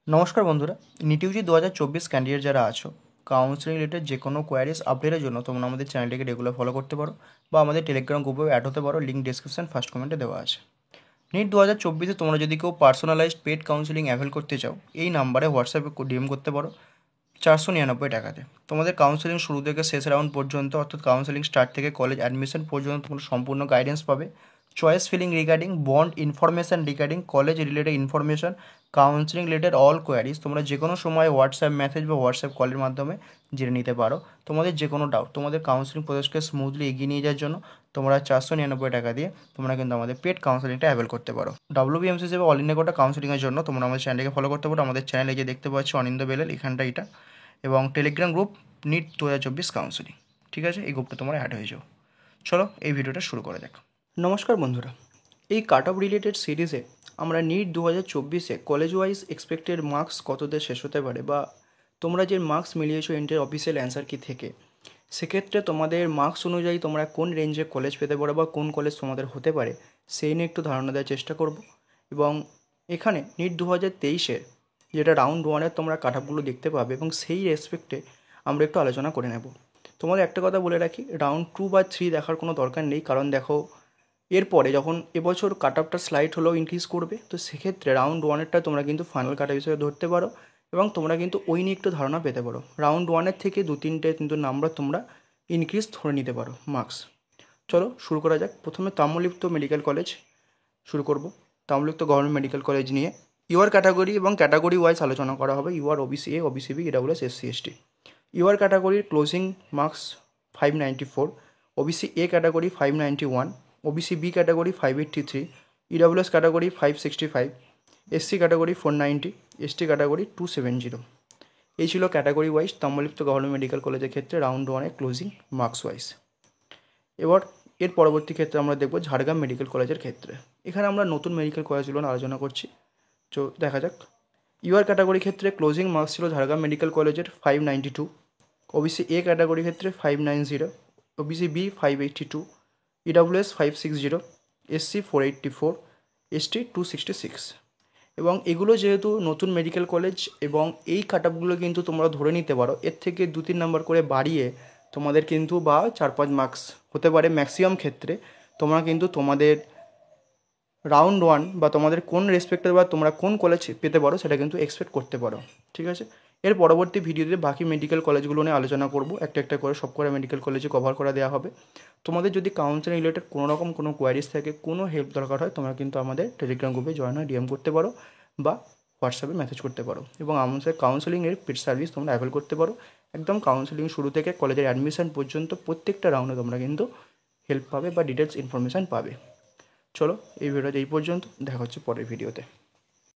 নমস্কার বন্ধুরা, নিটিউজি 2024 ক্যান্ডিডেট যারা আছো, কাউন্সিলিং রিলেটেড যে কোনো কোয়ারিজ আপডেটের জন্য তোমরা আমাদের চ্যানেলটিকে রেগুলার ফলো করতে পারো বা আমাদের টেলিগ্রাম গ্রুপে অ্যাড হতে পারো। লিঙ্ক ডিসক্রিপশন ফার্স্ট কমেন্টে দেওয়া আছে। নিট 2024-এ তোমরা যদি কেউ পার্সোনালাইজড পেড কাউন্সিলিং অ্যাভেল করতে চাও, এই নাম্বারে হোয়াটসঅ্যাপে ডিএম করতে পারো 499 টাকাতে। তোমাদের কাউন্সিলিং শুরু থেকে শেষ রাউন্ড পর্যন্ত, অর্থাৎ কাউন্সিলিং স্টার্ট থেকে কলেজ অ্যাডমিশন পর্যন্ত তোমরা সম্পূর্ণ গাইডেন্স পাবে। Choice filling regarding bond information, regarding college related information, counselling related all queries তোমরা যে কোনো সময় হোয়াটসঅ্যাপ মেসেজ বা হোয়াটসঅ্যাপ কলের মাধ্যমে জেনে নিতে পারো। তোমাদের যে কোনো ডাউট, তোমাদের কাউন্সিলিং প্রসেসকে স্মুথলি এগিয়ে নিয়ে যাওয়ার জন্য তোমরা 499 টাকা দিয়ে তোমরা কিন্তু আমাদের পেড কাউন্সিলিংটা অ্যাভেল করতে পারো। ডাব্লিউবিএমসি হিসেবে অল ইন্ডিয়া কোটা কাউন্সিলিংয়ের জন্য তোমরা আমাদের চ্যানেলকে ফলো করতে পারো। আমাদের চ্যানেলে যে দেখতে পাচ্ছ অনিন্দ বেলেল, এখানটা এটা, এবং টেলিগ্রাম গ্রুপ নিট 2024 কাউন্সিলিং। ঠিক আছে, এই গ্রুপটা তোমরা অ্যাড হয়ে যাও। চলো এই ভিডিওটা শুরু করা যাক। নমস্কার বন্ধুরা, এই কাট অফ রিলেটেড সিরিজে আমরা নিট 2024-এ কলেজ ওয়াইজ এক্সপেক্টেড মার্কস কততে শেষ হতে পারে, বা তোমরা যে মার্কস মিলিয়েছো এন্টের অফিসিয়াল অ্যান্সার কি থেকে, সেক্ষেত্রে তোমাদের মার্কস অনুযায়ী তোমরা কোন রেঞ্জে কলেজ পেতে পারো বা কোন কলেজ তোমাদের হতে পারে সেই নিয়ে একটু ধারণা দেওয়ার চেষ্টা করব। এবং এখানে নিট 2023-এর যেটা রাউন্ড ওয়ানের তোমরা কাট অফগুলো দেখতে পাবে, এবং সেই রেসপেক্টে আমরা একটু আলোচনা করে নেব। তোমাদের একটা কথা বলে রাখি, রাউন্ড 2 বা 3 দেখার কোনো দরকার নেই, কারণ দেখো এরপরে যখন এবছর কাট অফটা স্লাইড হলেও ইনক্রিজ করবে, তো সেক্ষেত্রে রাউন্ড ওয়ানেরটা তোমরা কিন্তু ফাইনাল কাট অফ হিসেবে ধরতে পারো, এবং তোমরা কিন্তু ওই নিয়ে একটু ধারণা পেতে পারো। রাউন্ড ওয়ানের থেকে 2-3টে কিন্তু নাম্বার তোমরা ইনক্রিজ ধরে নিতে পারো মার্কস। চলো শুরু করা যাক। প্রথমে তাম্রলিপ্ত মেডিকেল কলেজ শুরু করব। তাম্রলিপ্ত গভর্নমেন্ট মেডিকেল কলেজ নিয়ে ইউআর ক্যাটাগরি এবং ক্যাটাগরি ওয়াইজ আলোচনা করা হবে। UR OBC A, OBC B, EWS, SC, ST. UR ক্যাটাগরির closing marks 594, OBC A category 591, OBC B category 583, EWS category 565, SC category 490, ST category 270। এই ছিল category wise Tamralipta government medical কলেজের ক্ষেত্রে round ওয়ানের ক্লোজিং মার্কস ওয়াইজ। এবার এর পরবর্তী ক্ষেত্রে আমরা দেখব ঝাড়গ্রাম মেডিকেল কলেজের ক্ষেত্রে। এখানে আমরা নতুন মেডিকেল কলেজগুলো আলোচনা করছি। তো দেখা যাক। ইউআর ক্যাটাগরি ক্ষেত্রে ক্লোজিং মার্কস ছিল ঝাড়গ্রাম মেডিকেল কলেজের 592, ওবিসি এ ক্যাটাগরি ক্ষেত্রে 590, OBC B 582, EWS 560, SC 484, ST 266। এবং এগুলো যেহেতু নতুন মেডিকেল কলেজ, এবং এই কাট অফগুলো কিন্তু তোমরা ধরে নিতে পারো এর থেকে 2-3 নাম্বার করে বাড়িয়ে তোমাদের কিন্তু, বা 4-5 মার্কস হতে পারে ম্যাক্সিমাম ক্ষেত্রে, তোমরা কিন্তু তোমাদের রাউন্ড ওয়ান বা তোমাদের কোন রেসপেক্টে বা তোমরা কোন কলেজ পেতে পারো সেটা কিন্তু এক্সপেক্ট করতে পারো। ঠিক আছে, এর পরবর্তী ভিডিওতে বাকি মেডিকেল কলেজগুলো নিয়ে আলোচনা করব। একটা একটা করে সব করে মেডিকেল কলেজে কভার করা দেওয়া হবে। তোমাদের যদি কাউন্সিলিং রিলেটেড কোনো রকম কোনো কোয়ারিজ থাকে, কোনো হেল্প দরকার হয়, তোমরা কিন্তু আমাদের টেলিগ্রাম গ্রুপে জয়েন হয়ে ডিএম করতে পারো বা হোয়াটসঅ্যাপে মেসেজ করতে পারো, এবং আমাদের কাউন্সিলিংয়ের পেড সার্ভিস তোমরা অ্যাভেল করতে পারো। একদম কাউন্সিলিং শুরু থেকে কলেজের অ্যাডমিশন পর্যন্ত প্রত্যেকটা রাউন্ডে তোমরা কিন্তু হেল্প পাবে বা ডিটেলস ইনফরমেশান পাবে। চলো এই ভিডিওতে এই পর্যন্ত, দেখা হচ্ছে পরের ভিডিওতে।